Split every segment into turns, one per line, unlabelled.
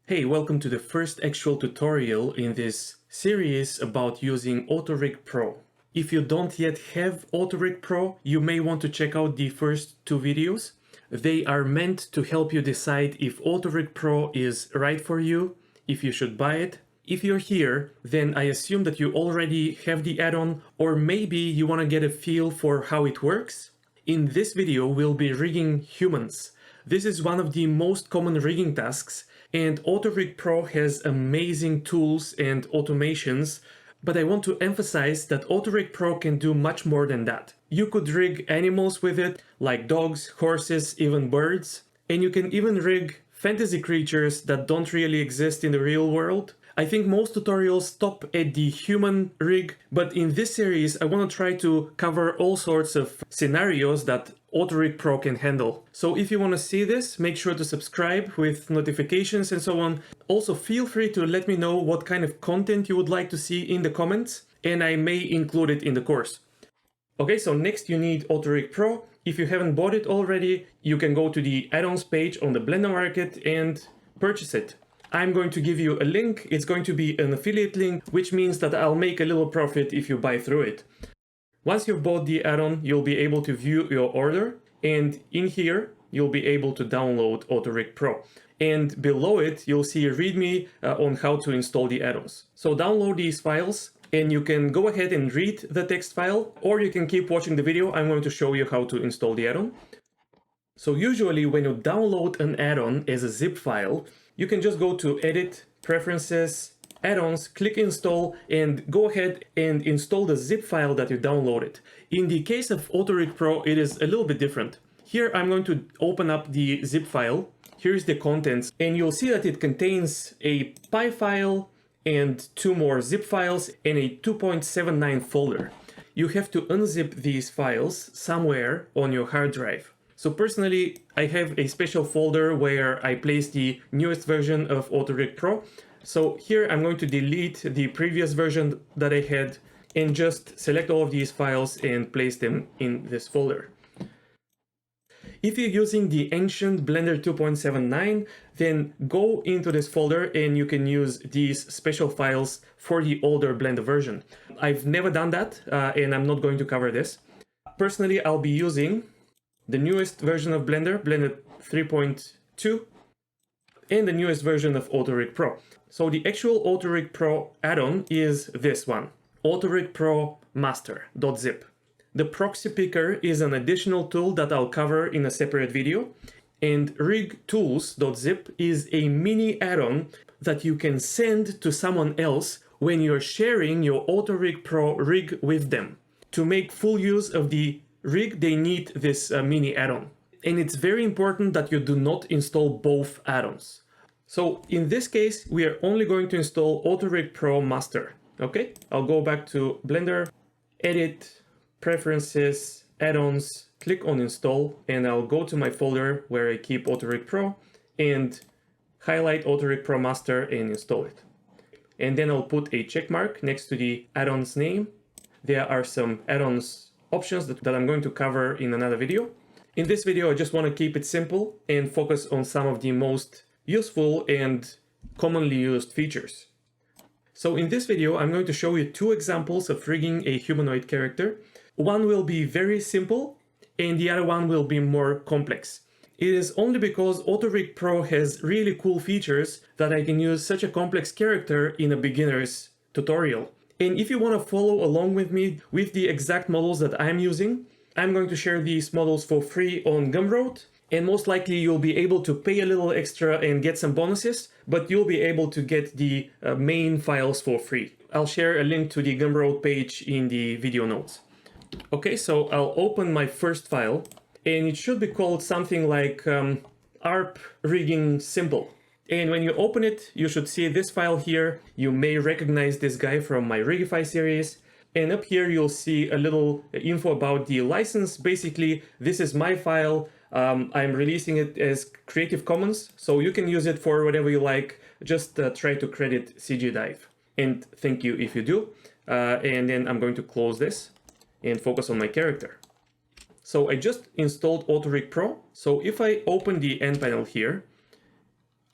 Hey, welcome to the first actual tutorial in this series about using AutoRig Pro. If you don't yet have AutoRig Pro, you may want to check out the first two videos. They are meant to help you decide if AutoRig Pro is right for you, if you should buy it. If you're here, then I assume that you already have the add-on, or maybe you want to get a feel for how it works. In this video, we'll be rigging humans. This is one of the most common rigging tasks, and AutoRig Pro has amazing tools and automations, but I want to emphasize that AutoRig Pro can do much more than that. You could rig animals with it, like dogs, horses, even birds, and you can even rig fantasy creatures that don't really exist in the real world. I think most tutorials stop at the human rig, but in this series I want to try to cover all sorts of scenarios that AutoRig Pro can handle. So if you want to see this, make sure to subscribe with notifications and so on. Also feel free to let me know what kind of content you would like to see in the comments, and I may include it in the course. Okay, so next you need AutoRig Pro. If you haven't bought it already, you can go to the add-ons page on the Blender Market and purchase it. I'm going to give you a link. It's going to be an affiliate link, which means that I'll make a little profit if you buy through it. Once you've bought the add-on, you'll be able to view your order, and in here you'll be able to download AutoRig Pro. And below it you'll see a README on how to install the add-ons. So download these files, and you can go ahead and read the text file, or you can keep watching the video. I'm going to show you how to install the add-on. So usually when you download an add-on as a zip file, you can just go to Edit, Preferences, Add-ons, click Install, and go ahead and install the zip file that you downloaded. In the case of AutoRig Pro, it is a little bit different. Here I'm going to open up the zip file. Here's the contents, and you'll see that it contains a PY file and two more zip files and a 2.79 folder. You have to unzip these files somewhere on your hard drive. So personally, I have a special folder where I place the newest version of AutoRig Pro. So here I'm going to delete the previous version that I had and just select all of these files and place them in this folder. If you're using the ancient Blender 2.79, then go into this folder and you can use these special files for the older Blender version. I've never done that and I'm not going to cover this. Personally, I'll be using the newest version of Blender, Blender 3.2, and the newest version of AutoRig Pro. So the actual AutoRig Pro add-on is this one, AutoRig Pro Master.zip. The proxy picker is an additional tool that I'll cover in a separate video, and rigtools.zip is a mini add-on that you can send to someone else when you're sharing your AutoRig Pro rig with them. To make full use of the rig, they need this mini add-on. And it's very important that you do not install both add-ons. So in this case, we are only going to install AutoRig Pro Master. Okay, I'll go back to Blender, Edit, Preferences, Add-ons, click on Install, and I'll go to my folder where I keep AutoRig Pro and highlight AutoRig Pro Master and install it. And then I'll put a check mark next to the add-on's name. There are some add-ons options that I'm going to cover in another video. In this video, I just want to keep it simple and focus on some of the most useful and commonly used features. So in this video, I'm going to show you two examples of rigging a humanoid character. One will be very simple and the other one will be more complex. It is only because AutoRig Pro has really cool features that I can use such a complex character in a beginner's tutorial. And if you want to follow along with me with the exact models that I'm using, I'm going to share these models for free on Gumroad, and most likely you'll be able to pay a little extra and get some bonuses, but you'll be able to get the main files for free. I'll share a link to the Gumroad page in the video notes. Okay, so I'll open my first file, and it should be called something like ARP rigging simple. And when you open it, you should see this file here. You may recognize this guy from my Rigify series. And up here, you'll see a little info about the license. Basically, this is my file. I'm releasing it as Creative Commons, so you can use it for whatever you like. Just try to credit CG Dive. And thank you if you do. And then I'm going to close this and focus on my character. So I just installed AutoRig Pro. So if I open the end panel here,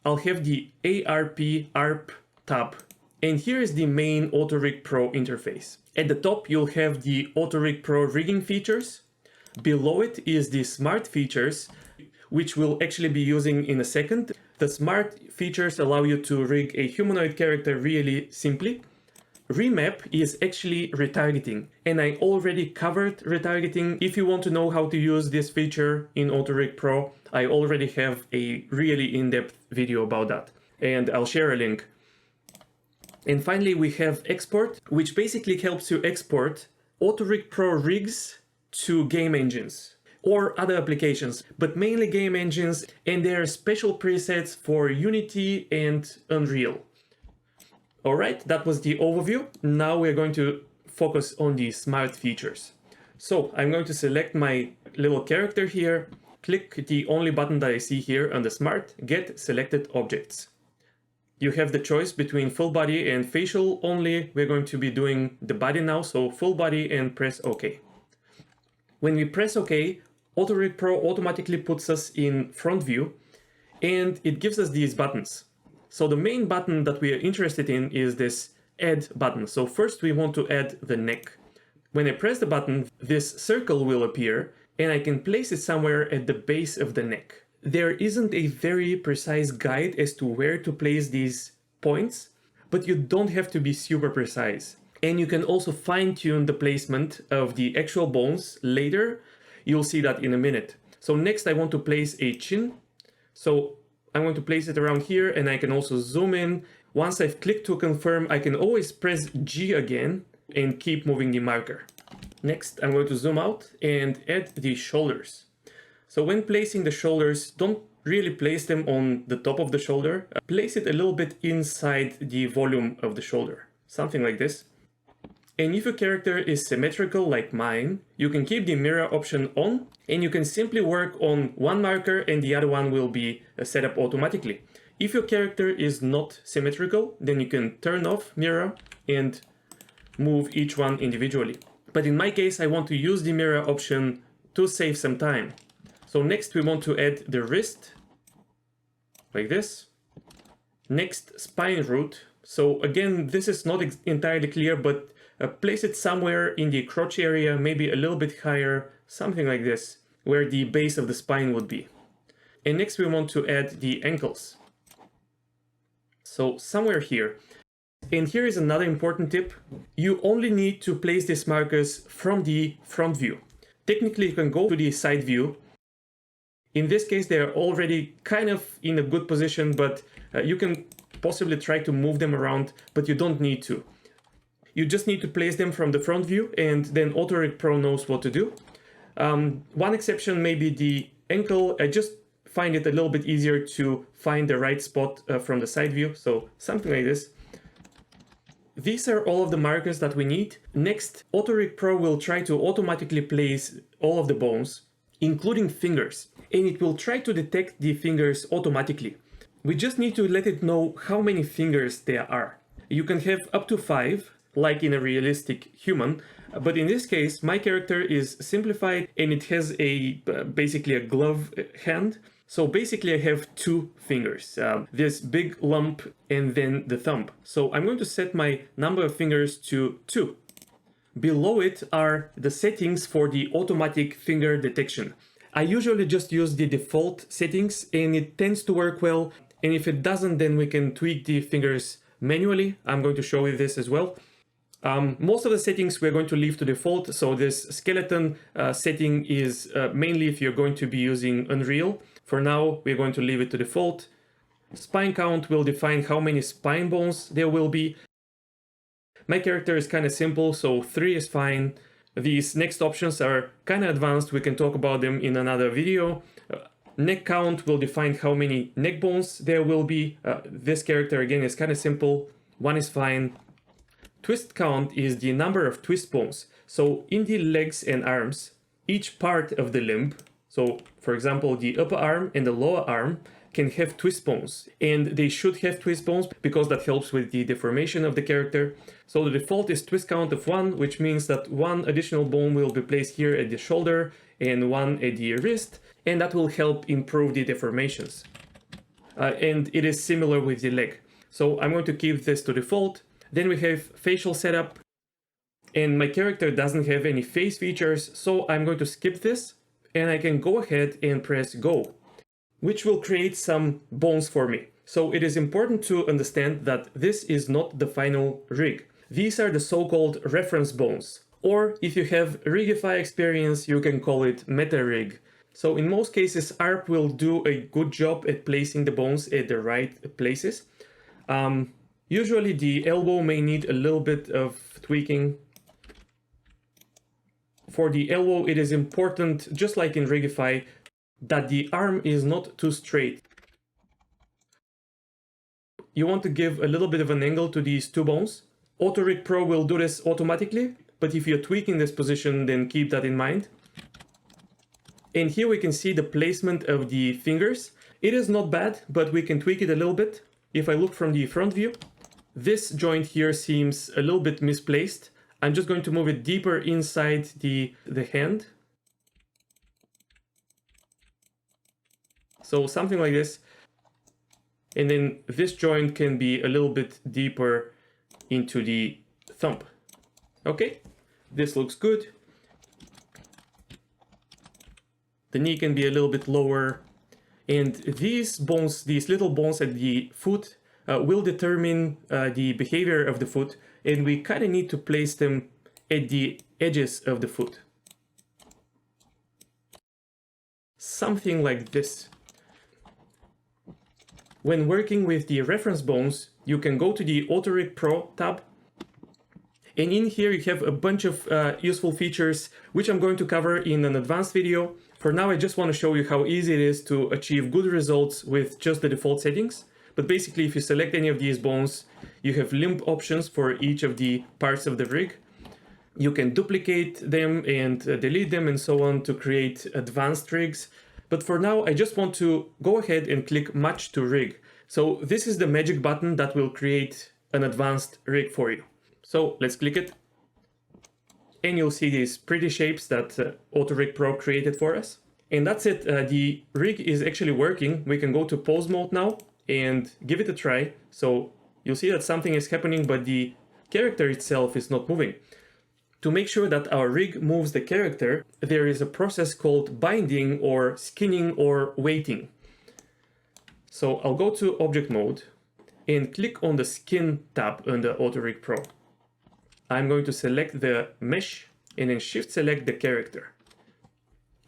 I'll have the ARP tab. And here is the main AutoRig Pro interface. At the top, you'll have the AutoRig Pro rigging features. Below it is the smart features, which we'll actually be using in a second. The smart features allow you to rig a humanoid character really simply. Remap is actually retargeting, and I already covered retargeting. If you want to know how to use this feature in AutoRig Pro, I already have a really in-depth video about that, and I'll share a link. And finally, we have export, which basically helps you export AutoRig Pro rigs to game engines or other applications, but mainly game engines, and there are special presets for Unity and Unreal. All right, that was the overview. Now we're going to focus on the smart features. So I'm going to select my little character here, click the only button that I see here on the smart, get selected objects. You have the choice between full body and facial only. We're going to be doing the body now, so full body, and press OK. When we press OK, AutoRig Pro automatically puts us in front view, and it gives us these buttons. So the main button that we are interested in is this add button. So first we want to add the neck. When I press the button, this circle will appear, and I can place it somewhere at the base of the neck. There isn't a very precise guide as to where to place these points, but you don't have to be super precise. And you can also fine-tune the placement of the actual bones later. You'll see that in a minute. So next I want to place a chin. So I'm going to place it around here, and I can also zoom in. Once I've clicked to confirm, I can always press G again and keep moving the marker. Next, I'm going to zoom out and add the shoulders. So when placing the shoulders, don't really place them on the top of the shoulder. Place it a little bit inside the volume of the shoulder, something like this. And if your character is symmetrical like mine, you can keep the mirror option on, and you can simply work on one marker and the other one will be set up automatically. If your character is not symmetrical, then you can turn off mirror and move each one individually. But in my case, I want to use the mirror option to save some time. So next we want to add the wrist, like this. Next, spine root. So again, this is not entirely clear, but place it somewhere in the crotch area, maybe a little bit higher, something like this, where the base of the spine would be. And next we want to add the ankles. So somewhere here. And here is another important tip. You only need to place these markers from the front view. Technically, you can go to the side view. In this case, they're already kind of in a good position, but you can possibly try to move them around, but you don't need to. You just need to place them from the front view, and then AutoRig Pro knows what to do. One exception may be the ankle. I just find it a little bit easier to find the right spot from the side view, so something like this. These are all of the markers that we need. Next, AutoRig Pro will try to automatically place all of the bones, including fingers, and it will try to detect the fingers automatically. We just need to let it know how many fingers there are. You can have up to 5, like in a realistic human, but in this case, my character is simplified and it has a basically a glove hand. So basically I have 2 fingers, this big lump and then the thumb. So I'm going to set my number of fingers to 2. Below it are the settings for the automatic finger detection. I usually just use the default settings and it tends to work well. And if it doesn't, then we can tweak the fingers manually. I'm going to show you this as well. Most of the settings we're going to leave to default. So this skeleton setting is mainly if you're going to be using Unreal. For now, we're going to leave it to default. Spine count will define how many spine bones there will be. My character is kind of simple, so 3 is fine. These next options are kind of advanced. We can talk about them in another video. Neck count will define how many neck bones there will be. This character again is kind of simple. 1 is fine. Twist count is the number of twist bones. So in the legs and arms, each part of the limb, so for example, the upper arm and the lower arm can have twist bones, and they should have twist bones because that helps with the deformation of the character. So the default is twist count of 1, which means that 1 additional bone will be placed here at the shoulder and 1 at the wrist, and that will help improve the deformations. and it is similar with the leg. So I'm going to keep this to default. Then we have facial setup, and my character doesn't have any face features, so I'm going to skip this, and I can go ahead and press go, which will create some bones for me. So it is important to understand that this is not the final rig. These are the so-called reference bones, or if you have Rigify experience, you can call it meta rig. So in most cases, ARP will do a good job at placing the bones at the right places. Usually the elbow may need a little bit of tweaking. For the elbow, it is important, just like in Rigify, that the arm is not too straight. You want to give a little bit of an angle to these two bones. AutoRig Pro will do this automatically, but if you're tweaking this position, then keep that in mind. And here we can see the placement of the fingers. It is not bad, but we can tweak it a little bit. If I look from the front view, this joint here seems a little bit misplaced. I'm just going to move it deeper inside the hand. So something like this. And then this joint can be a little bit deeper into the thumb. Okay, this looks good. The knee can be a little bit lower. And these bones, these little bones at the foot, will determine the behavior of the foot. And we kind of need to place them at the edges of the foot. Something like this. When working with the reference bones, you can go to the AutoRig Pro tab. And in here you have a bunch of useful features, which I'm going to cover in an advanced video. For now, I just want to show you how easy it is to achieve good results with just the default settings. But basically, if you select any of these bones, you have limb options for each of the parts of the rig. You can duplicate them and delete them and so on to create advanced rigs. But for now, I just want to go ahead and click Match to Rig. So this is the magic button that will create an advanced rig for you. So let's click it. And you'll see these pretty shapes that AutoRig Pro created for us. And that's it. The rig is actually working. We can go to pose mode now and give it a try. So you'll see that something is happening, but the character itself is not moving. To make sure that our rig moves the character, there is a process called binding or skinning or weighting. So I'll go to object mode and click on the skin tab on the AutoRig Pro. I'm going to select the mesh and then shift select the character.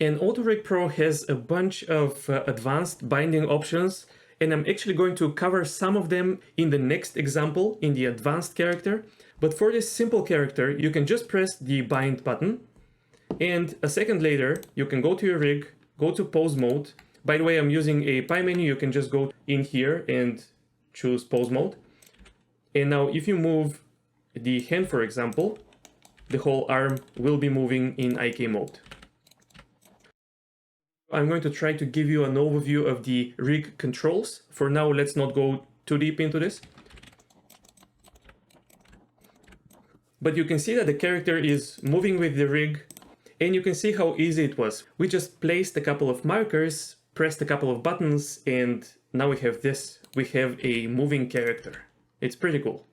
And AutoRig Pro has a bunch of advanced binding options, and I'm actually going to cover some of them in the next example in the advanced character. But for this simple character, you can just press the bind button, and a second later, you can go to your rig, go to pose mode. By the way, I'm using a pie menu. You can just go in here and choose pose mode. And now if you move the hand, for example, the whole arm will be moving in IK mode. I'm going to try to give you an overview of the rig controls. For now, let's not go too deep into this. But you can see that the character is moving with the rig, and you can see how easy it was. We just placed a couple of markers, pressed a couple of buttons, and now we have this. We have a moving character. It's pretty cool.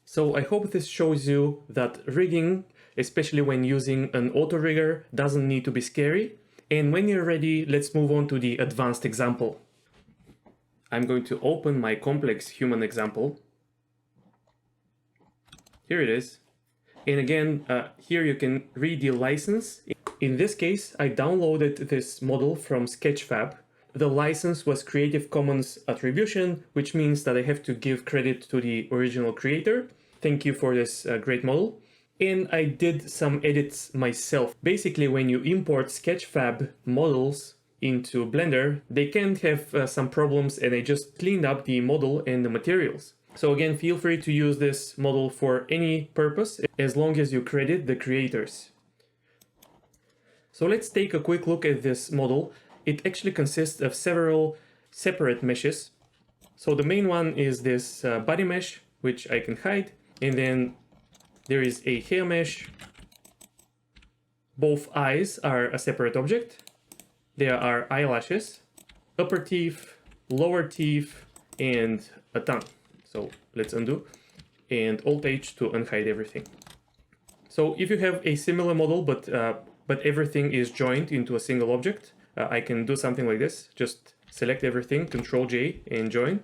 So I hope this shows you that rigging, especially when using an auto rigger, doesn't need to be scary. And when you're ready, let's move on to the advanced example. I'm going to open my complex human example. Here it is. And again, here you can read the license. In this case, I downloaded this model from Sketchfab. The license was Creative Commons Attribution, which means that I have to give credit to the original creator. Thank you for this great model. And I did some edits myself. Basically, when you import Sketchfab models into Blender, they can have some problems, and I just cleaned up the model and the materials. So again, feel free to use this model for any purpose, as long as you credit the creators. So let's take a quick look at this model. It actually consists of several separate meshes. So the main one is this body mesh, which I can hide. And then there is a hair mesh. Both eyes are a separate object. There are eyelashes, upper teeth, lower teeth, and a tongue. So let's undo, and Alt-H to unhide everything. So if you have a similar model, but everything is joined into a single object, I can do something like this. Just select everything, Control-J, and join.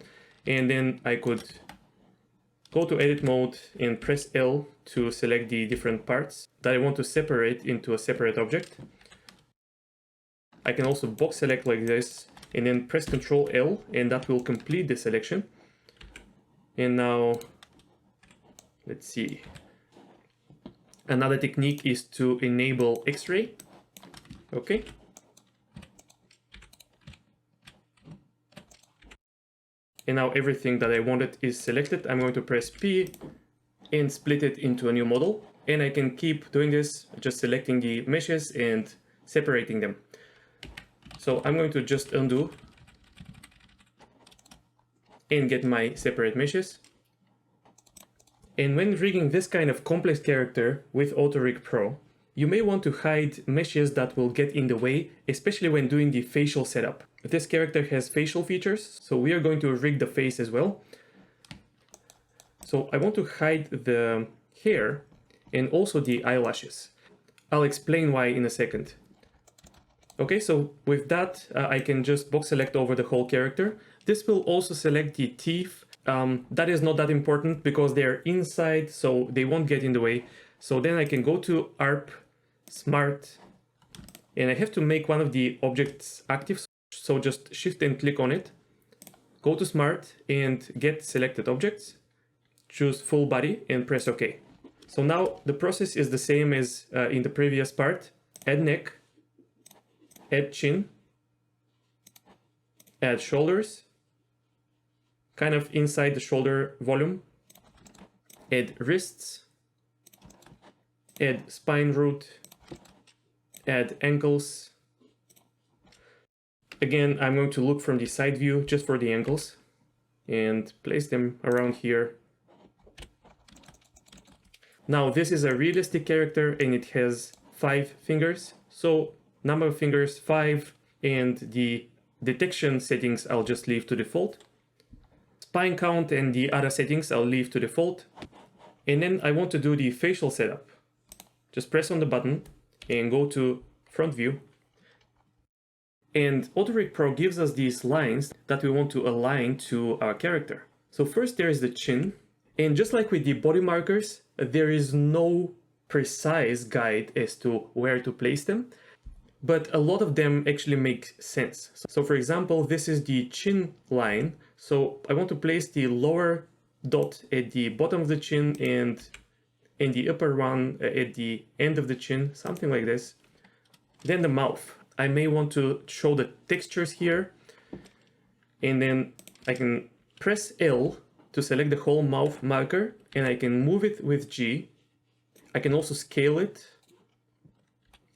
And then I could go to edit mode and press L to select the different parts that I want to separate into a separate object. I can also box select like this and then press Control L, and that will complete the selection. And now, let's see. Another technique is to enable X-ray. Okay. And now everything that I wanted is selected. I'm going to press P and split it into a new model. And I can keep doing this, just selecting the meshes and separating them. So I'm going to just undo and get my separate meshes. And when rigging this kind of complex character with AutoRig Pro, you may want to hide meshes that will get in the way, especially when doing the facial setup. This character has facial features, so we are going to rig the face as well. So I want to hide the hair and also the eyelashes. I'll explain why in a second. Okay, so with that, I can just box select over the whole character. This will also select the teeth. That is not that important because they're inside, so they won't get in the way. So then I can go to ARP, Smart, and I have to make one of the objects active. So just shift and click on it, go to Smart and get selected objects, choose full body and press OK. So now the process is the same as in the previous part. Add neck, add chin, add shoulders, kind of inside the shoulder volume, add wrists, add spine root, add ankles. Again, I'm going to look from the side view just for the ankles and place them around here. Now this is a realistic character and it has 5 fingers. So number of fingers 5, and the detection settings I'll just leave to default. Spine count and the other settings I'll leave to default. And then I want to do the facial setup. Just press on the button and go to front view. And AutoRig Pro gives us these lines that we want to align to our character. So first there is the chin. And just like with the body markers, there is no precise guide as to where to place them. But a lot of them actually make sense. So for example, this is the chin line. So I want to place the lower dot at the bottom of the chin and the upper one at the end of the chin, something like this. Then the mouth. I may want to show the textures here. And then I can press L to select the whole mouth marker, and I can move it with G. I can also scale it.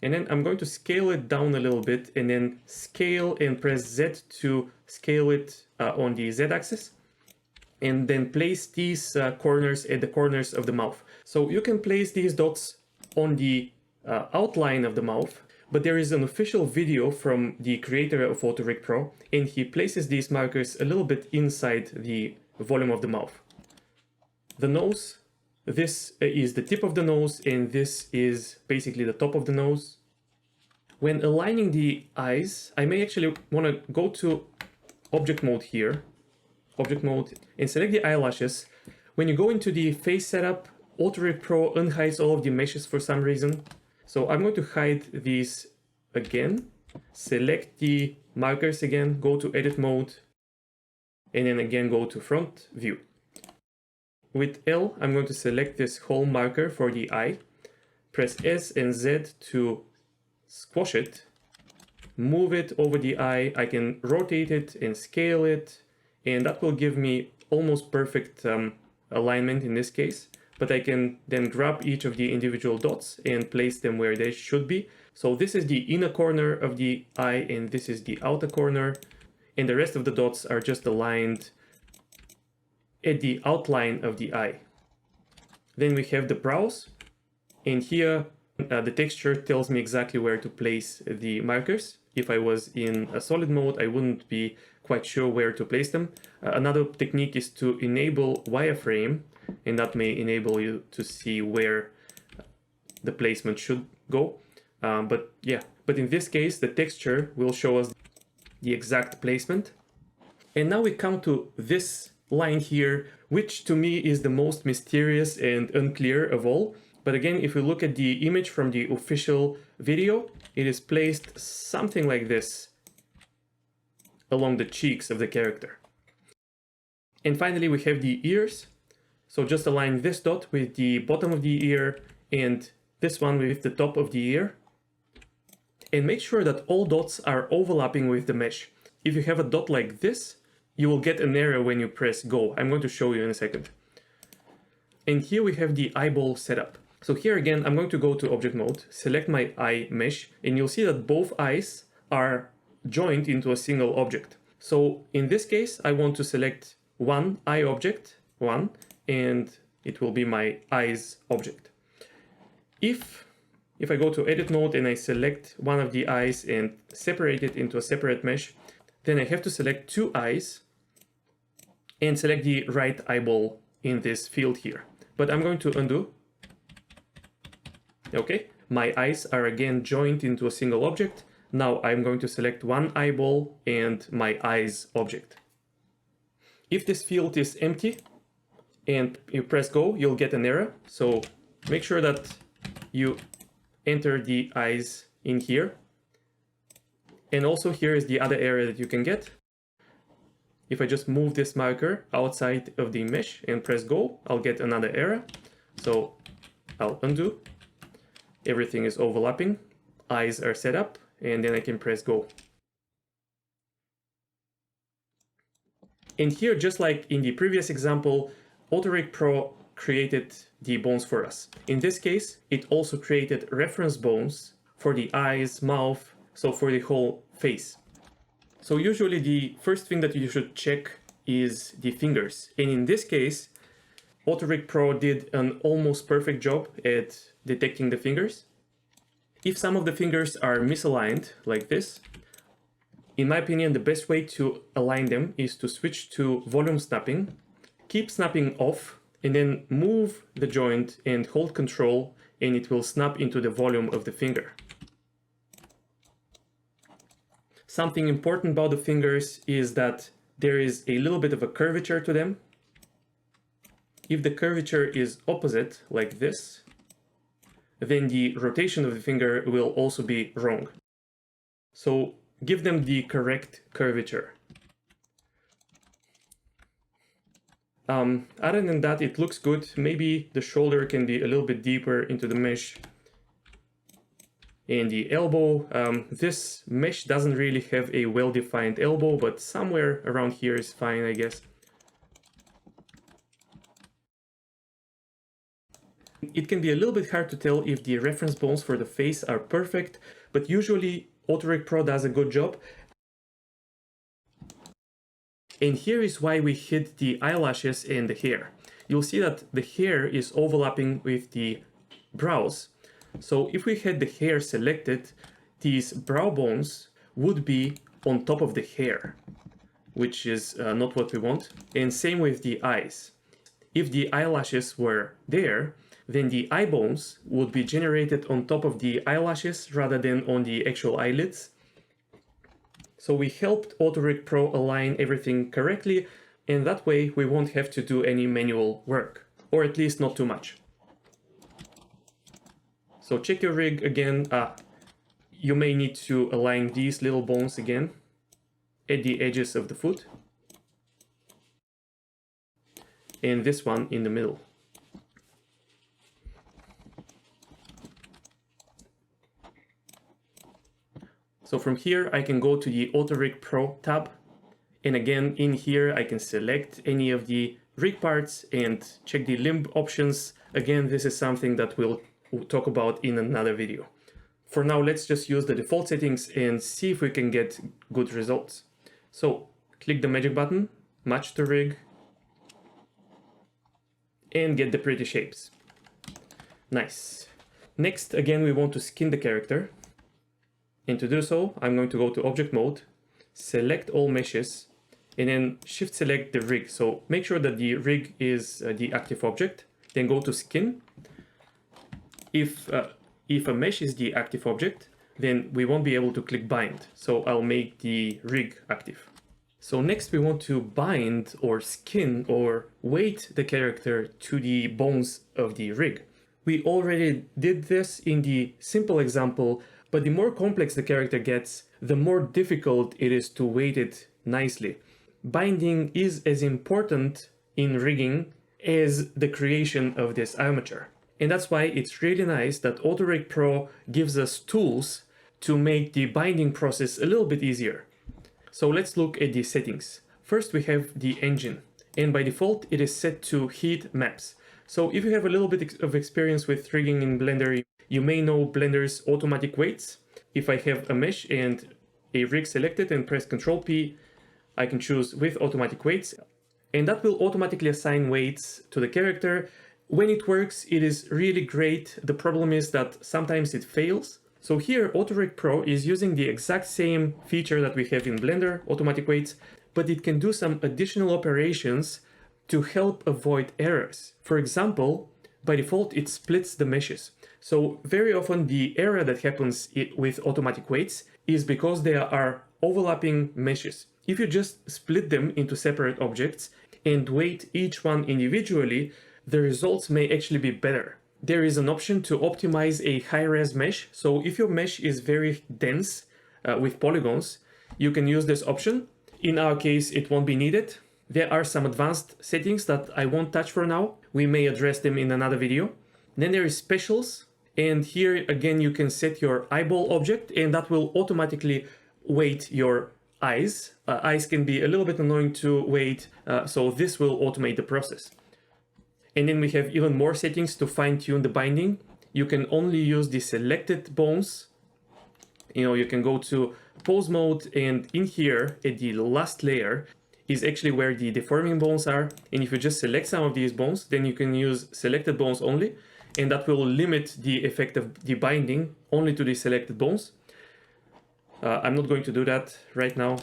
And then I'm going to scale it down a little bit and then scale and press Z to scale it on the Z axis. And then place these corners at the corners of the mouth. So you can place these dots on the outline of the mouth, but there is an official video from the creator of AutoRig Pro, and he places these markers a little bit inside the volume of the mouth. The nose. This is the tip of the nose, and this is basically the top of the nose. When aligning the eyes, I may actually want to go to object mode here, object mode, and select the eyelashes. When you go into the face setup, AutoRig Pro unhides all of the meshes for some reason. So I'm going to hide these again, select the markers again, go to edit mode, and then again go to front view. With L, I'm going to select this whole marker for the eye, press S and Z to squash it, move it over the eye. I can rotate it and scale it, and that will give me almost perfect alignment in this case. But I can then grab each of the individual dots and place them where they should be. So this is the inner corner of the eye, and this is the outer corner, and the rest of the dots are just aligned at the outline of the eye. Then we have the brows, and here The texture tells me exactly where to place the markers. If I was in a solid mode, I wouldn't be quite sure where to place them. Another technique is to enable wireframe, and that may enable you to see where the placement should go. But in this case, the texture will show us the exact placement. And now we come to this line here, which to me is the most mysterious and unclear of all. But again, if we look at the image from the official video, it is placed something like this along the cheeks of the character. And finally, we have the ears. So just align this dot with the bottom of the ear and this one with the top of the ear. And make sure that all dots are overlapping with the mesh. If you have a dot like this, you will get an error when you press go. I'm going to show you in a second. And here we have the eyeball setup. So here again, I'm going to go to object mode, select my eye mesh, and you'll see that both eyes are joined into a single object. So in this case, I want to select one eye object, and it will be my eyes object. If I go to edit mode and I select one of the eyes and separate it into a separate mesh, then I have to select two eyes and select the right eyeball in this field here. But I'm going to undo. Okay, my eyes are again joined into a single object. Now I'm going to select one eyeball and my eyes object. If this field is empty and you press go, you'll get an error. So make sure that you enter the eyes in here. And also here is the other error that you can get. If I just move this marker outside of the mesh and press go, I'll get another error. So I'll undo. Everything is overlapping. Eyes are set up, and then I can press go. And here, just like in the previous example, AutoRig Pro created the bones for us. In this case, it also created reference bones for the eyes, mouth, so for the whole face. So usually the first thing that you should check is the fingers. And in this case, AutoRig Pro did an almost perfect job at detecting the fingers. If some of the fingers are misaligned like this, in my opinion, the best way to align them is to switch to volume snapping, keep snapping off, and then move the joint and hold Control, and it will snap into the volume of the finger. Something important about the fingers is that there is a little bit of a curvature to them. If the curvature is opposite, like this, then the rotation of the finger will also be wrong. So give them the correct curvature. Other than that, it looks good. Maybe the shoulder can be a little bit deeper into the mesh. And the elbow, this mesh doesn't really have a well-defined elbow, but somewhere around here is fine, I guess. It can be a little bit hard to tell if the reference bones for the face are perfect, but usually AutoRig Pro does a good job. And here is why we hid the eyelashes and the hair. You'll see that the hair is overlapping with the brows. So if we had the hair selected, these brow bones would be on top of the hair, which is not what we want. And same with the eyes. If the eyelashes were there, then the eye bones would be generated on top of the eyelashes rather than on the actual eyelids. So we helped AutoRig Pro align everything correctly, and that way we won't have to do any manual work, or at least not too much. So check your rig again. You may need to align these little bones again at the edges of the foot, and this one in the middle. So from here I can go to the AutoRig Pro tab, and again in here I can select any of the rig parts and check the limb options. Again, this is something that we'll talk about in another video. For now, let's just use the default settings and see if we can get good results. So click the magic button, match the rig, and get the pretty shapes. Nice. Next, again, we want to skin the character. And to do so, I'm going to go to object mode, select all meshes, and then shift select the rig. So make sure that the rig is the active object. Then go to skin. If a mesh is the active object, then we won't be able to click bind. So I'll make the rig active. So next we want to bind or skin or weight the character to the bones of the rig. We already did this in the simple example, but the more complex the character gets, the more difficult it is to weight it nicely. Binding is as important in rigging as the creation of this armature. And that's why it's really nice that AutoRig Pro gives us tools to make the binding process a little bit easier. So let's look at the settings. First we have the engine, and by default it is set to heat maps. So if you have a little bit of experience with rigging in Blender, you may know Blender's automatic weights. If I have a mesh and a rig selected and press Ctrl P, I can choose with automatic weights, and that will automatically assign weights to the character. When it works, it is really great. The problem is that sometimes it fails. So here, AutoRig Pro is using the exact same feature that we have in Blender, automatic weights, but it can do some additional operations to help avoid errors. For example, by default, it splits the meshes. So very often the error that happens with automatic weights is because there are overlapping meshes. If you just split them into separate objects and weight each one individually, the results may actually be better. There is an option to optimize a high-res mesh. So if your mesh is very dense with polygons, you can use this option. In our case, it won't be needed. There are some advanced settings that I won't touch for now. We may address them in another video. Then there is specials. And here again, you can set your eyeball object and that will automatically weight your eyes. Eyes can be a little bit annoying to weight, so this will automate the process. And then we have even more settings to fine-tune the binding. You can only use the selected bones. You can go to pose mode, and in here at the last layer is actually where the deforming bones are. And if you just select some of these bones, then you can use selected bones only, and that will limit the effect of the binding only to the selected bones. I'm not going to do that right now.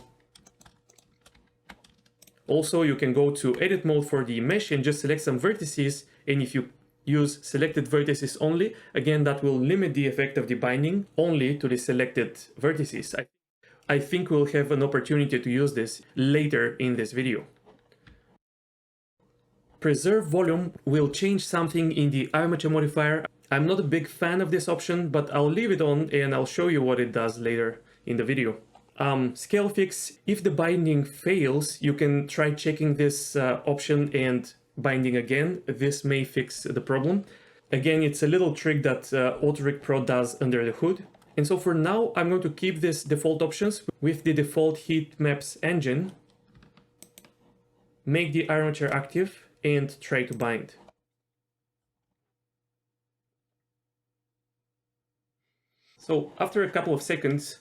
Also, you can go to edit mode for the mesh and just select some vertices. And if you use selected vertices only, again, that will limit the effect of the binding only to the selected vertices. I think we'll have an opportunity to use this later in this video. Preserve volume will change something in the armature modifier. I'm not a big fan of this option, but I'll leave it on and I'll show you what it does later in the video. Scale fix, if the binding fails, you can try checking this option and binding again. This may fix the problem. Again, it's a little trick that AutoRig Pro does under the hood. And so for now, I'm going to keep this default options with the default heat maps engine, make the armature active and try to bind. So after a couple of seconds,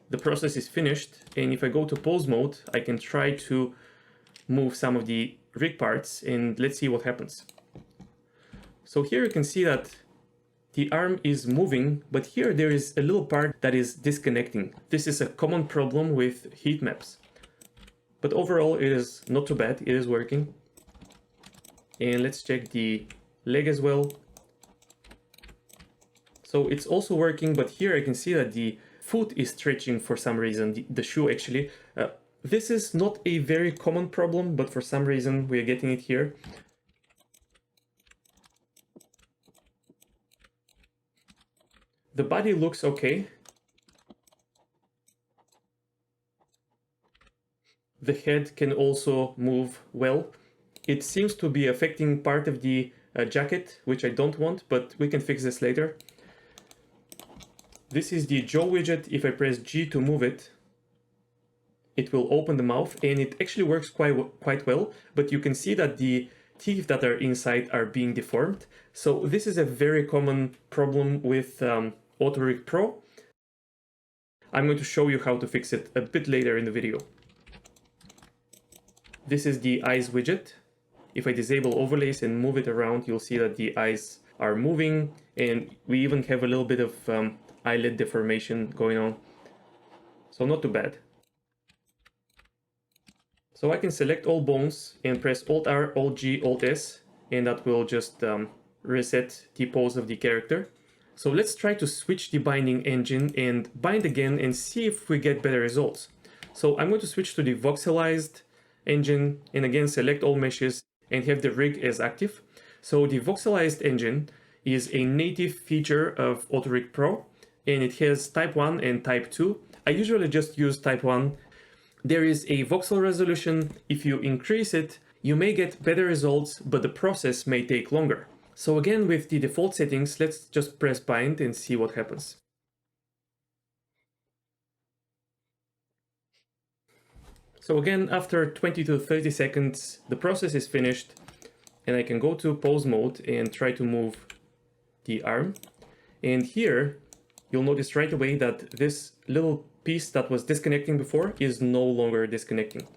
the process is finished, and if I go to pose mode, I can try to move some of the rig parts, and let's see what happens. So here you can see that the arm is moving, but here there is a little part that is disconnecting. This is a common problem with heat maps. But overall, it is not too bad, it is working. And let's check the leg as well. So it's also working, but here I can see that the foot is stretching for some reason, the shoe actually. This is not a very common problem, but for some reason we are getting it here. The body looks okay. The head can also move well. It seems to be affecting part of the jacket, which I don't want, but we can fix this later. This is the jaw widget. If I press G to move it, it will open the mouth, and it actually works quite well, but you can see that the teeth that are inside are being deformed. So this is a very common problem with AutoRig Pro. I'm going to show you how to fix it a bit later in the video. This is the eyes widget. If I disable overlays and move it around, you'll see that the eyes are moving, and we even have a little bit of eyelid deformation going on. So not too bad. So I can select all bones and press Alt-R, Alt-G, Alt-S, and that will just reset the pose of the character. So let's try to switch the binding engine and bind again and see if we get better results. So I'm going to switch to the Voxelized engine and again select all meshes and have the rig as active. So the Voxelized engine is a native feature of AutoRig Pro, and it has type 1 and type 2. I usually just use type 1. There is a voxel resolution. If you increase it, you may get better results, but the process may take longer. So again, with the default settings, let's just press bind and see what happens. So again, after 20 to 30 seconds, the process is finished, and I can go to pose mode and try to move the arm. And here, you'll notice right away that this little piece that was disconnecting before is no longer disconnecting.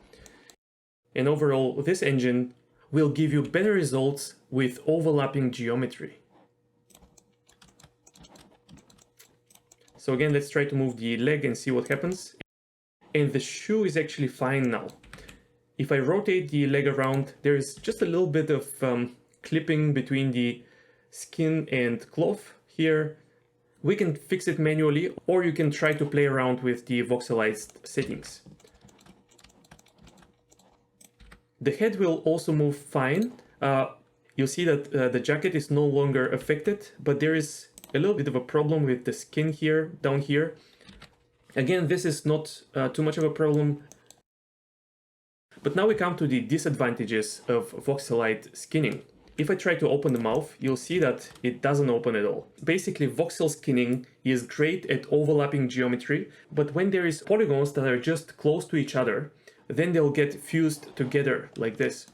And overall, this engine will give you better results with overlapping geometry. So again, let's try to move the leg and see what happens. And the shoe is actually fine now. If I rotate the leg around, there's just a little bit of clipping between the skin and cloth here. We can fix it manually, or you can try to play around with the voxelized settings. The head will also move fine. You'll see that the jacket is no longer affected, but there is a little bit of a problem with the skin here, down here. Again, this is not too much of a problem. But now we come to the disadvantages of voxelized skinning. If I try to open the mouth, you'll see that it doesn't open at all. Basically, voxel skinning is great at overlapping geometry, but when there is polygons that are just close to each other, then they'll get fused together like this.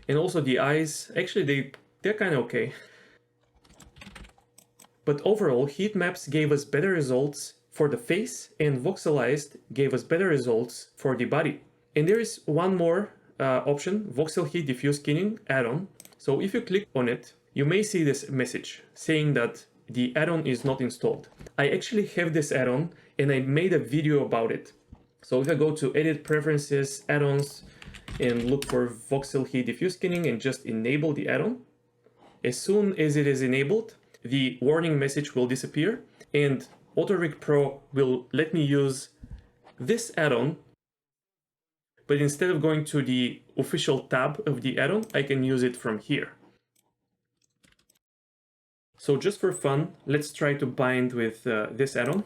And also the eyes, actually they're kind of okay. But overall, heat maps gave us better results for the face, and voxelized gave us better results for the body. And there is one more option, Voxel Heat Diffuse Skinning add-on. So if you click on it, you may see this message saying that the add-on is not installed. I actually have this add-on and I made a video about it. So if I go to Edit Preferences, Add-ons, and look for Voxel Heat Diffuse Skinning and just enable the add-on, as soon as it is enabled, the warning message will disappear and AutoRig Pro will let me use this add-on, but instead of going to the official tab of the add-on, I can use it from here. So just for fun, let's try to bind with this add-on.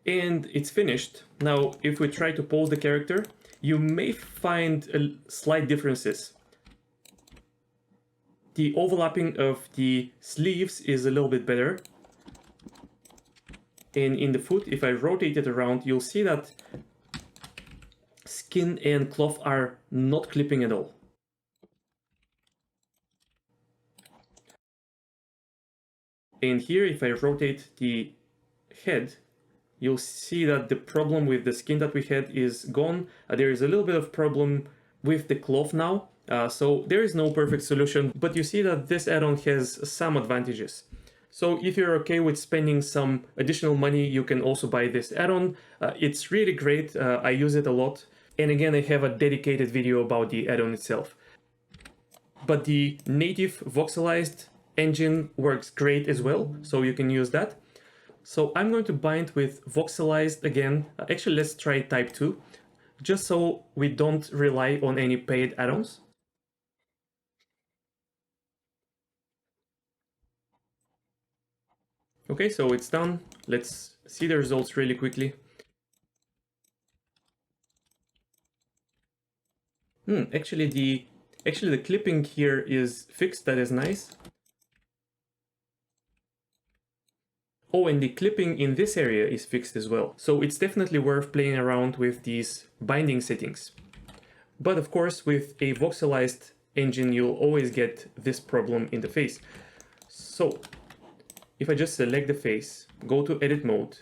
And it's finished. Now, if we try to pose the character, you may find slight differences. The overlapping of the sleeves is a little bit better. And in the foot, if I rotate it around, you'll see that skin and cloth are not clipping at all. And here, if I rotate the head, you'll see that the problem with the skin that we had is gone. There is a little bit of problem with the cloth now. So there is no perfect solution, but you see that this add-on has some advantages. So if you're okay with spending some additional money, you can also buy this add-on. It's really great. I use it a lot. And again, I have a dedicated video about the add-on itself. But the native voxelized engine works great as well, so you can use that. So I'm going to bind with Voxelized again. Actually, let's try type 2, just so we don't rely on any paid add-ons. Okay, so it's done. Let's see the results really quickly. Actually the clipping here is fixed. That is nice. Oh, and the clipping in this area is fixed as well. So it's definitely worth playing around with these binding settings. But of course, with a voxelized engine, you'll always get this problem in the face. So if I just select the face, go to edit mode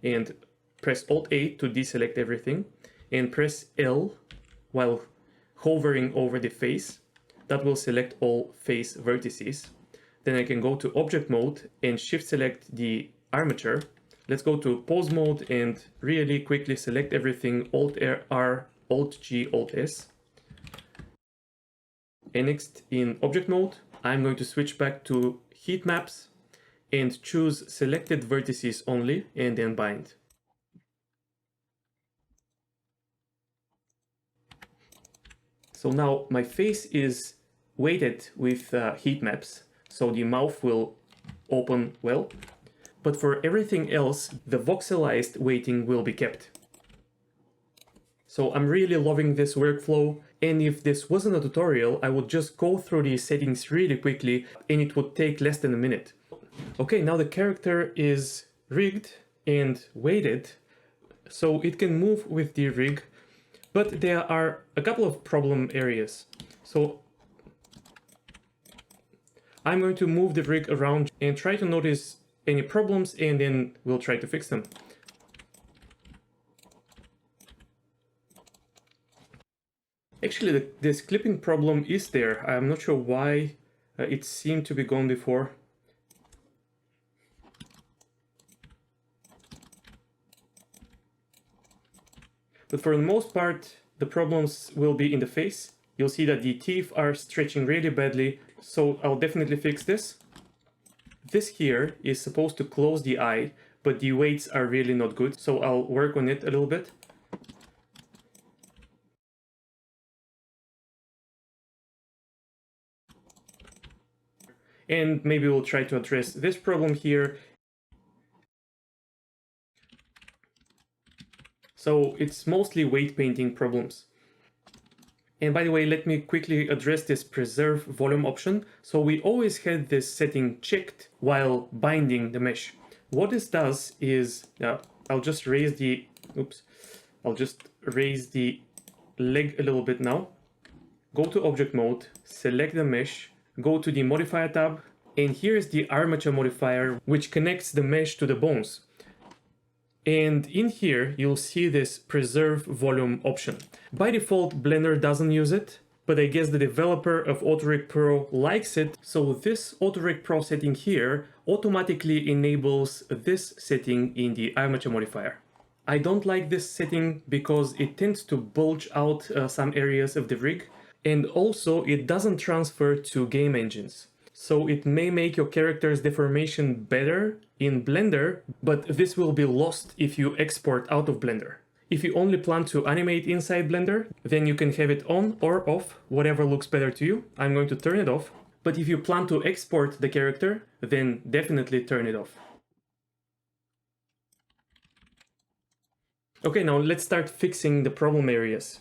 and press Alt-A to deselect everything and press L while hovering over the face, That will select all face vertices. Then I can go to object mode and shift select the armature. Let's go to pose mode and really quickly select everything, Alt R, Alt G, Alt S. And next in object mode, I'm going to switch back to heat maps and choose selected vertices only and then bind. So now my face is weighted with heat maps, so the mouth will open well. But for everything else, the voxelized weighting will be kept. So I'm really loving this workflow, and if this wasn't a tutorial, I would just go through these settings really quickly and it would take less than a minute. Okay, now the character is rigged and weighted, so it can move with the rig, but there are a couple of problem areas. So I'm going to move the rig around and try to notice any problems, and then we'll try to fix them. Actually, this clipping problem is there. I'm not sure why it seemed to be gone before. But for the most part, the problems will be in the face. You'll see that the teeth are stretching really badly, so I'll definitely fix this. This here is supposed to close the eye, but the weights are really not good, so I'll work on it a little bit. And maybe we'll try to address this problem here. So it's mostly weight painting problems. And by the way, let me quickly address this preserve volume option. So we always had this setting checked while binding the mesh. What this does is, I'll just raise the leg a little bit now. Go to object mode, select the mesh, go to the modifier tab, and here's the armature modifier, which connects the mesh to the bones. And in here, you'll see this preserve volume option. By default, Blender doesn't use it, but I guess the developer of AutoRig Pro likes it. So this AutoRig Pro setting here automatically enables this setting in the armature modifier. I don't like this setting because it tends to bulge out some areas of the rig, and also it doesn't transfer to game engines. So it may make your character's deformation better in Blender, but this will be lost if you export out of Blender. If you only plan to animate inside Blender, then you can have it on or off, whatever looks better to you. I'm going to turn it off. But if you plan to export the character, then definitely turn it off. Okay, now let's start fixing the problem areas.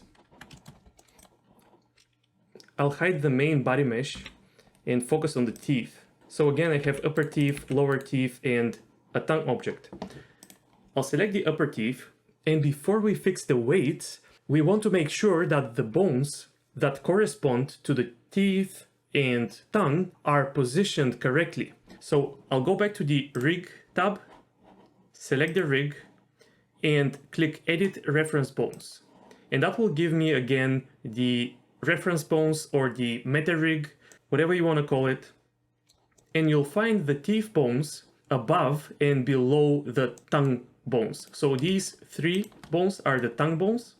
I'll hide the main body mesh and focus on the teeth. So again, I have upper teeth, lower teeth, and a tongue object. I'll select the upper teeth, and before we fix the weights, we want to make sure that the bones that correspond to the teeth and tongue are positioned correctly. So I'll go back to the rig tab, select the rig, and click edit reference bones. And that will give me again the reference bones or the meta rig, whatever you want to call it. And you'll find the teeth bones above and below the tongue bones. So these three bones are the tongue bones.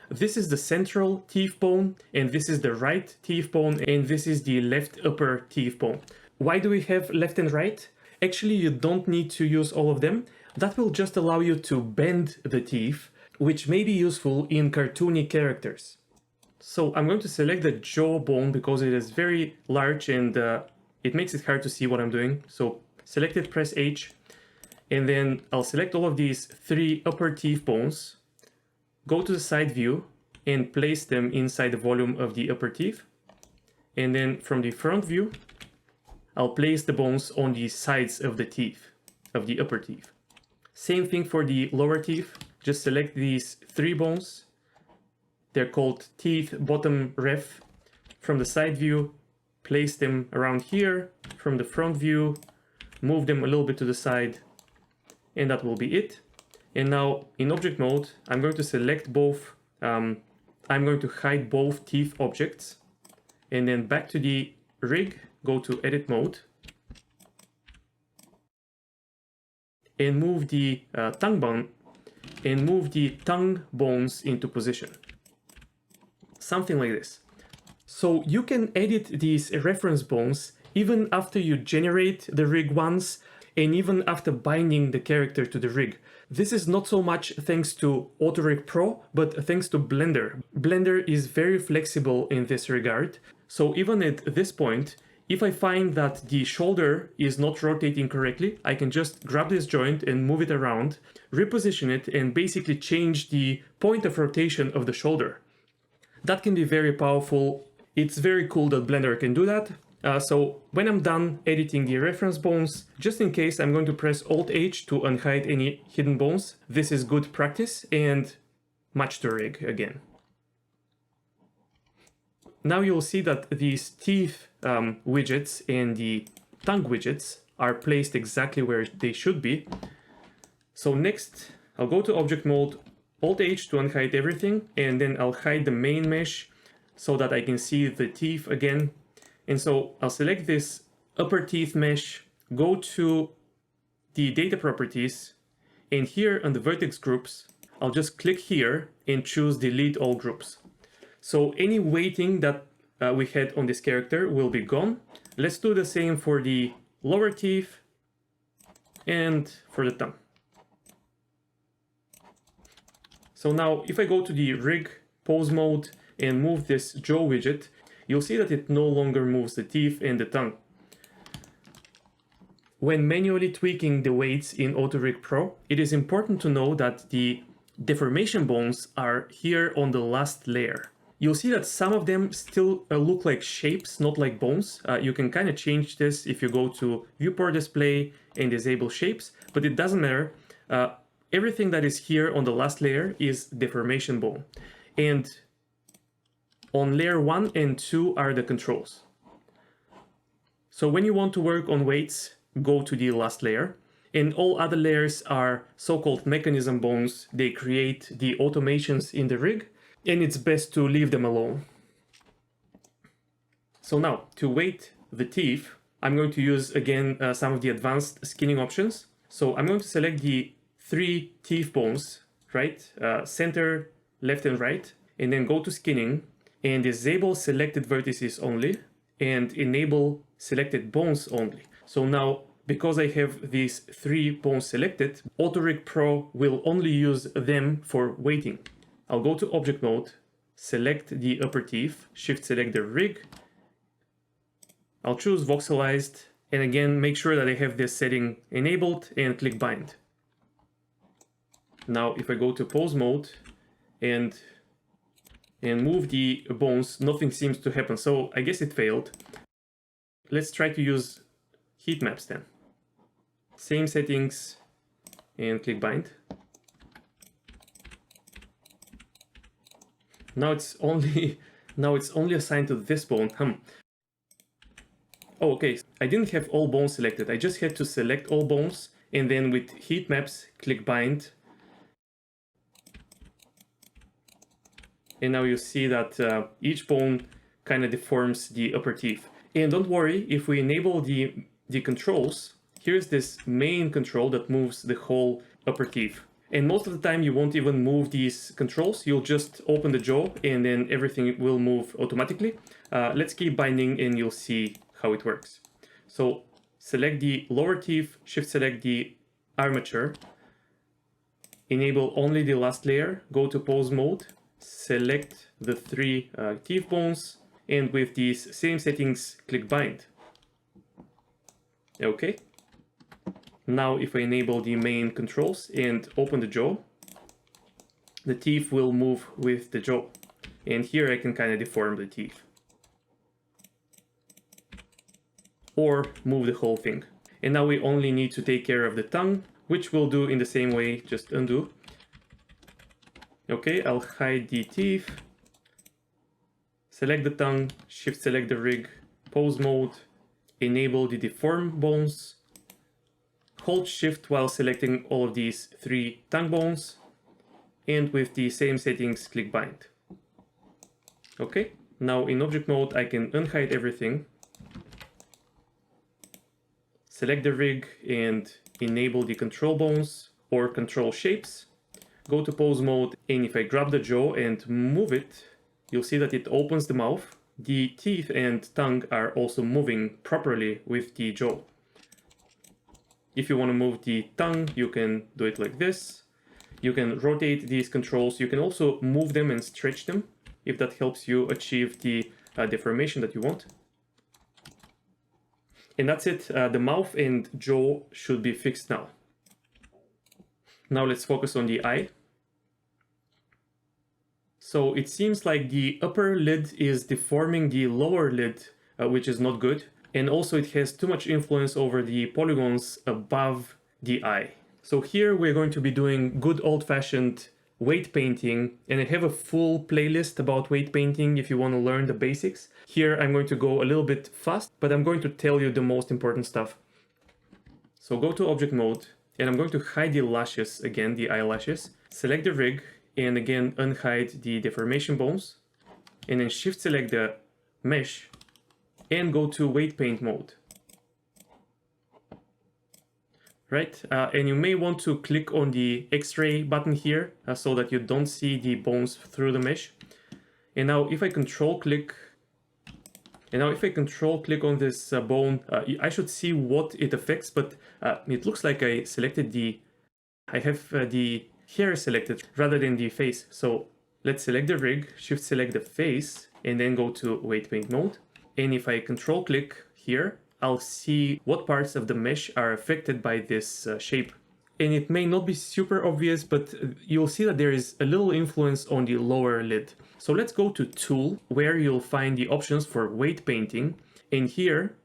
This is the central teeth bone, and this is the right teeth bone, and this is the left upper teeth bone. Why do we have left and right? Actually, you don't need to use all of them. That will just allow you to bend the teeth, which may be useful in cartoony characters. So I'm going to select the jaw bone because it is very large and it makes it hard to see what I'm doing. So select it, press H, and then I'll select all of these three upper teeth bones, go to the side view and place them inside the volume of the upper teeth. And then from the front view, I'll place the bones on the sides of the teeth, of the upper teeth. Same thing for the lower teeth. Just select these three bones. They're called teeth bottom ref. From the side view, place them around here. From the front view, move them a little bit to the side, and that will be it. And now in object mode, I'm going to select both. I'm going to hide both teeth objects, and then back to the rig, go to edit mode, and move the tongue bone, and move the tongue bones into position. Something like this. So you can edit these reference bones even after you generate the rig once, and even after binding the character to the rig. This is not so much thanks to AutoRig Pro, but thanks to Blender. Blender is very flexible in this regard. So even at this point, if I find that the shoulder is not rotating correctly, I can just grab this joint and move it around, reposition it, and basically change the point of rotation of the shoulder. That can be very powerful. It's very cool that Blender can do that. So when I'm done editing the reference bones, just in case, I'm going to press Alt-H to unhide any hidden bones. This is good practice, and match the rig again. Now you'll see that these teeth widgets and the tongue widgets are placed exactly where they should be. So next, I'll go to Object Mode, Alt-H to unhide everything, and then I'll hide the main mesh so that I can see the teeth again. And so I'll select this upper teeth mesh, go to the data properties, and here on the vertex groups, I'll just click here and choose delete all groups. So any weighting that we had on this character will be gone. Let's do the same for the lower teeth and for the tongue. So now if I go to the rig pose mode and move this jaw widget, you'll see that it no longer moves the teeth and the tongue. When manually tweaking the weights in AutoRig Pro, it is important to know that the deformation bones are here on the last layer. You'll see that some of them still look like shapes, not like bones. You can kind of change this if you go to Viewport Display and disable shapes, but it doesn't matter. Everything that is here on the last layer is deformation bone. And on layer 1 and 2 are the controls. So when you want to work on weights, go to the last layer. And all other layers are so-called mechanism bones. They create the automations in the rig, and it's best to leave them alone. So now, to weight the teeth, I'm going to use again some of the advanced skinning options. So I'm going to select the 3 teeth bones, right? Center, left and right, and then go to skinning, and disable selected vertices only, and enable selected bones only. So now, because I have these 3 bones selected, AutoRig Pro will only use them for weighting. I'll go to Object Mode, select the upper teeth, Shift select the rig. I'll choose Voxelized, and again, make sure that I have this setting enabled and click Bind. Now, if I go to Pose Mode and move the bones, nothing seems to happen. So I guess it failed. Let's try to use heat maps then. Same settings and click Bind. Now it's only assigned to this bone. Oh, okay. I didn't have all bones selected. I just had to select all bones, and then with heat maps, click Bind. And now you see that each bone kind of deforms the upper teeth. And don't worry, if we enable the controls, here's this main control that moves the whole upper teeth. And most of the time you won't even move these controls, you'll just open the jaw and then everything will move automatically. Let's keep binding and you'll see how it works. So select the lower teeth, shift select the armature, enable only the last layer, go to pose mode, select the 3 teeth bones, and with these same settings, click bind. Okay. Now if I enable the main controls and open the jaw, the teeth will move with the jaw. And here I can kind of deform the teeth. Or move the whole thing. And now we only need to take care of the tongue, which we'll do in the same way, just undo. Okay, I'll hide the teeth, select the tongue, shift select the rig, pose mode, enable the deform bones, hold shift while selecting all of these 3 tongue bones, and with the same settings, click bind. Okay, Now in object mode, I can unhide everything, select the rig and enable the control bones or control shapes. Go to pose mode, and if I grab the jaw and move it, you'll see that it opens the mouth. The teeth and tongue are also moving properly with the jaw. If you want to move the tongue, you can do it like this. You can rotate these controls. You can also move them and stretch them if that helps you achieve the deformation that you want. And that's it. The mouth and jaw should be fixed now. Now let's focus on the eye. So it seems like the upper lid is deforming the lower lid, which is not good. And also it has too much influence over the polygons above the eye. So here we're going to be doing good old-fashioned weight painting, and I have a full playlist about weight painting if you want to learn the basics. Here I'm going to go a little bit fast, but I'm going to tell you the most important stuff. So go to object mode, and I'm going to hide the lashes again, the eyelashes. Select the rig, and again unhide the deformation bones, and then shift select the mesh, and go to weight paint mode. Right, and you may want to click on the X-ray button here so that you don't see the bones through the mesh. And now if I control click on this bone, I should see what it affects, but it looks like I have the hair selected rather than the face. So let's select the rig, shift select the face, and then go to weight paint mode. And if I control click here, I'll see what parts of the mesh are affected by this shape. And it may not be super obvious, but you'll see that there is a little influence on the lower lid. So let's go to Tool, where you'll find the options for weight painting. And here,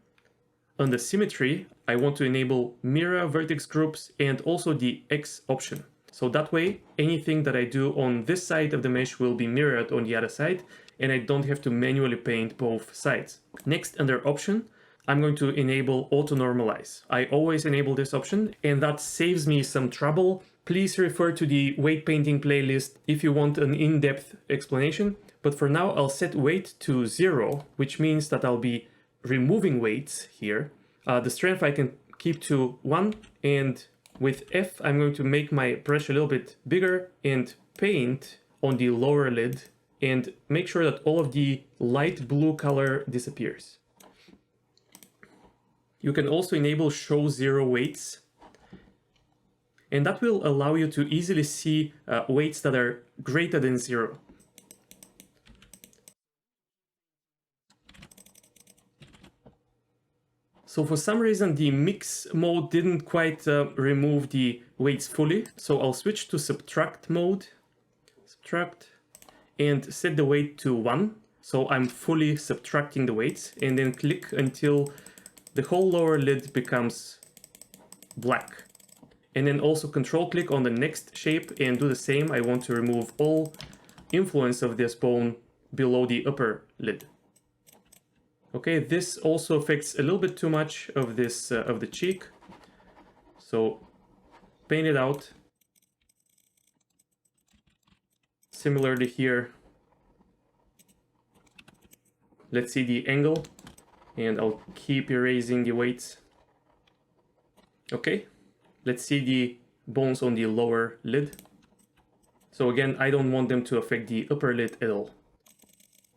on the symmetry, I want to enable mirror vertex groups and also the X option. So that way, anything that I do on this side of the mesh will be mirrored on the other side, and I don't have to manually paint both sides. Next, under Option, I'm going to enable auto normalize. I always enable this option, and that saves me some trouble. Please refer to the weight painting playlist if you want an in-depth explanation. But for now, I'll set weight to 0, which means that I'll be removing weights here. The strength I can keep to 1, and with F, I'm going to make my brush a little bit bigger and paint on the lower lid and make sure that all of the light blue color disappears. You can also enable show 0 weights, and that will allow you to easily see weights that are greater than 0. So for some reason the mix mode didn't quite remove the weights fully, so I'll switch to subtract mode, subtract, and set the weight to 1, so I'm fully subtracting the weights, and then click until the whole lower lid becomes black. And then also control click on the next shape and do the same. I want to remove all influence of this bone below the upper lid. Okay, this also affects a little bit too much of this of the cheek. So paint it out. Similarly here. Let's see the angle. And I'll keep erasing the weights. Okay, let's see the bones on the lower lid. So again, I don't want them to affect the upper lid at all.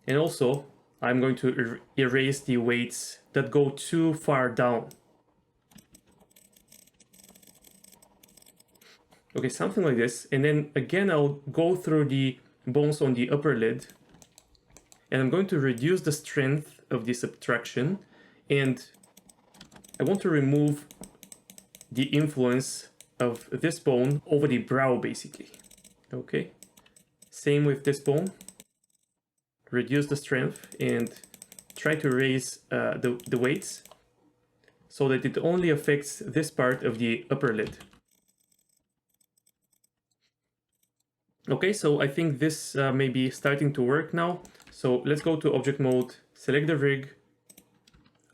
And also, I'm going to erase the weights that go too far down. Okay, something like this. And then again, I'll go through the bones on the upper lid. And I'm going to reduce the strength of the subtraction, and I want to remove the influence of this bone over the brow, basically. Okay, same with this bone. Reduce the strength and try to raise the weights so that it only affects this part of the upper lid. Okay, so I think this may be starting to work now. So let's go to object mode, select the rig,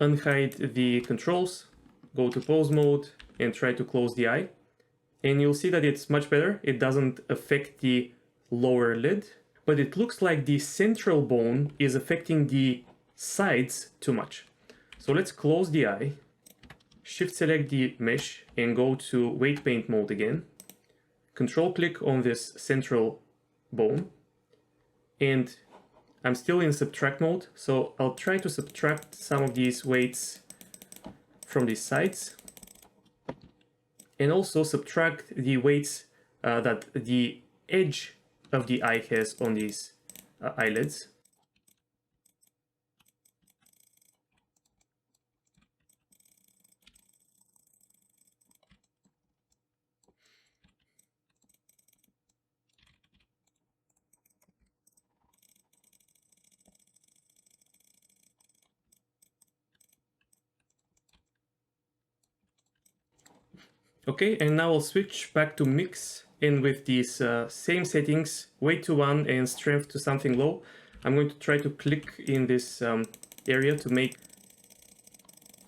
unhide the controls, go to pose mode and try to close the eye. And you'll see that it's much better. It doesn't affect the lower lid. but it looks like the central bone is affecting the sides too much. So let's close the eye, shift select the mesh and go to weight paint mode again. Control click on this central bone, and I'm still in subtract mode, so I'll try to subtract some of these weights from the sides, and also subtract the weights that the edge of the eye has on these eyelids. Okay, and now I'll switch back to mix, and with these same settings, weight to 1 and strength to something low, I'm going to try to click in this area to make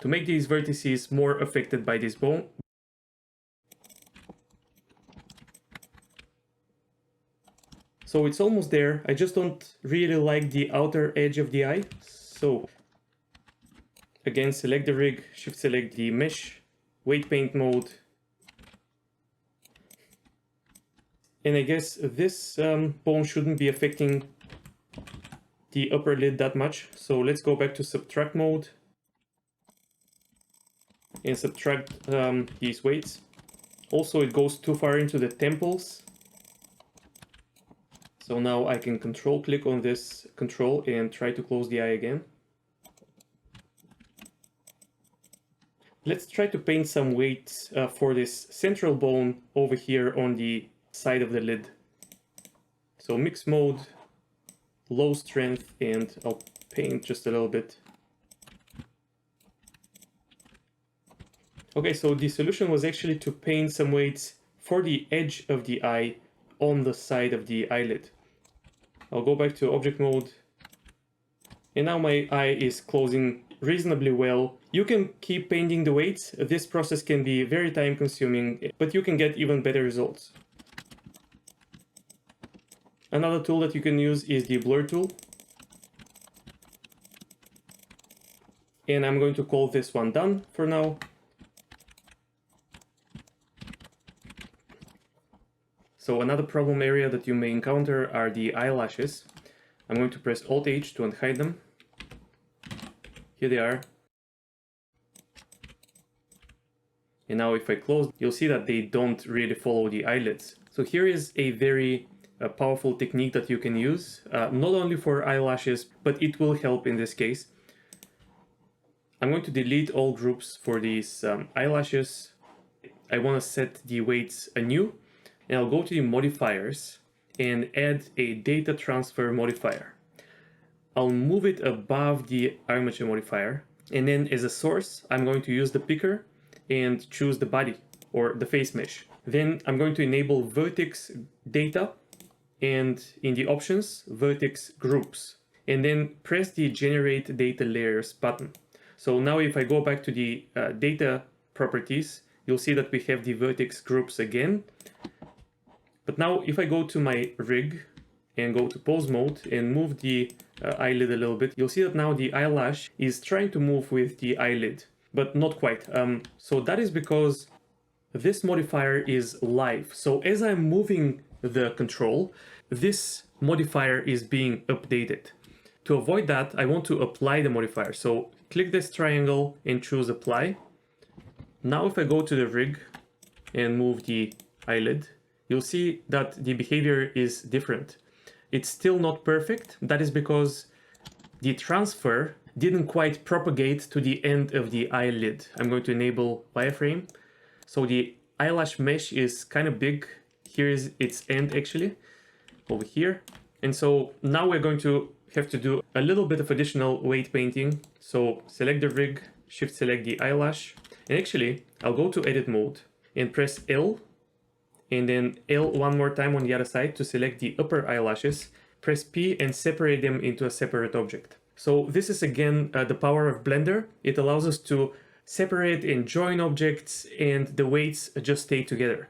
these vertices more affected by this bone. So it's almost there. I just don't really like the outer edge of the eye. So again, select the rig, shift select the mesh, weight paint mode. And I guess this bone shouldn't be affecting the upper lid that much. So let's go back to subtract mode and subtract these weights. Also, it goes too far into the temples. So now I can control click on this control and try to close the eye again. Let's try to paint some weights for this central bone over here on the side of the lid. So mix mode, low strength, and I'll paint just a little bit. Okay, so the solution was actually to paint some weights for the edge of the eye on the side of the eyelid. I'll go back to object mode, and now my eye is closing reasonably well. You can keep painting the weights. This process can be very time consuming, but you can get even better results. Another tool that you can use is the blur tool. And I'm going to call this one done for now. So another problem area that you may encounter are the eyelashes. I'm going to press Alt-H to unhide them. Here they are. And now if I close, you'll see that they don't really follow the eyelids. So here is a very powerful technique that you can use, not only for eyelashes, but it will help in this case. I'm going to delete all groups for these eyelashes. I want to set the weights anew, and I'll go to the modifiers and add a data transfer modifier. I'll move it above the armature modifier, and then as a source, I'm going to use the picker and choose the body or the face mesh. Then I'm going to enable vertex data, and in the options, vertex groups, and then press the generate data layers button. So now if I go back to the data properties, you'll see that we have the vertex groups again. But now if I go to my rig and go to pose mode and move the eyelid a little bit, you'll see that now the eyelash is trying to move with the eyelid, but not quite. So that is because this modifier is live. So as I'm moving the control, this modifier is being updated. To avoid that, I want to apply the modifier. So click this triangle and choose apply. Now if I go to the rig and move the eyelid, you'll see that the behavior is different. It's still not perfect. That is because the transfer didn't quite propagate to the end of the eyelid. I'm going to enable wireframe. So the eyelash mesh is kind of big. Here is its end actually, over here. And so now we're going to have to do a little bit of additional weight painting. So select the rig, shift select the eyelash. And actually, I'll go to edit mode and press L, and then L one more time on the other side to select the upper eyelashes. Press P and separate them into a separate object. So this is again the power of Blender. It allows us to separate and join objects, and the weights just stay together.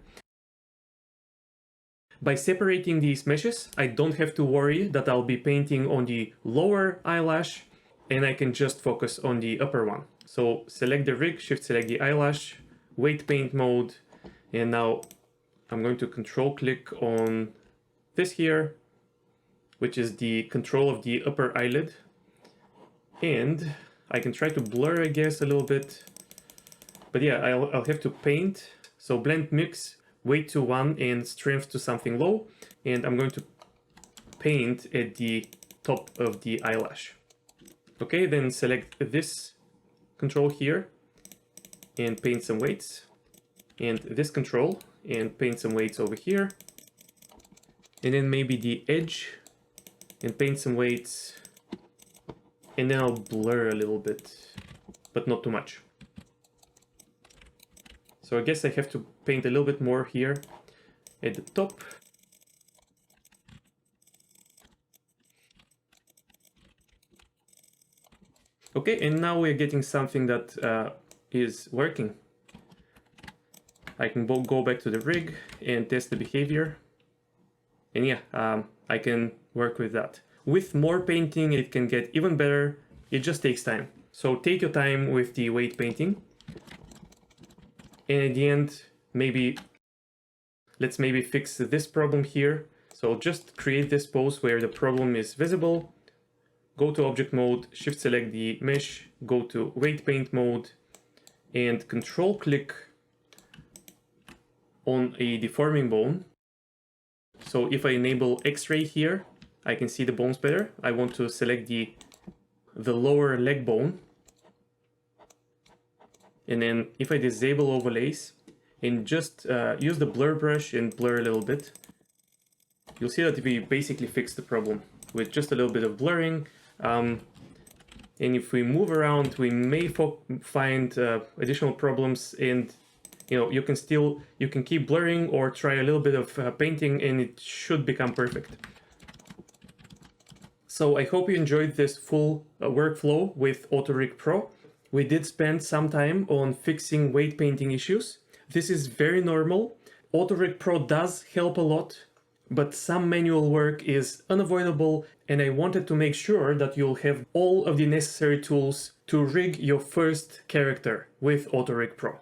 By separating these meshes, I don't have to worry that I'll be painting on the lower eyelash, and I can just focus on the upper one. So select the rig, shift select the eyelash, weight paint mode, and now I'm going to control click on this here, which is the control of the upper eyelid. And I can try to blur, I guess, a little bit. But yeah, I'll have to paint. So blend mix, weight to 1 and strength to something low. And I'm going to paint at the top of the eyelash. Okay, then select this control here and paint some weights. And this control and paint some weights over here. And then maybe the edge and paint some weights. And then I'll blur a little bit, but not too much. So I guess I have to paint a little bit more here at the top. Okay, and now we're getting something that is working. I can go back to the rig and test the behavior. And yeah, I can work with that. With more painting, it can get even better. It just takes time. So take your time with the weight painting. And at the end, let's maybe fix this problem here. So just create this pose where the problem is visible. Go to object mode, shift select the mesh, go to weight paint mode, and control click on a deforming bone. So if I enable X-ray here, I can see the bones better. I want to select the lower leg bone. And then if I disable overlays and just use the blur brush and blur a little bit, you'll see that we basically fixed the problem with just a little bit of blurring. And if we move around, we may find additional problems, and you can keep blurring or try a little bit of painting, and it should become perfect. So I hope you enjoyed this full workflow with AutoRig Pro. We did spend some time on fixing weight painting issues. This is very normal. AutoRig Pro does help a lot, but some manual work is unavoidable, and I wanted to make sure that you'll have all of the necessary tools to rig your first character with AutoRig Pro.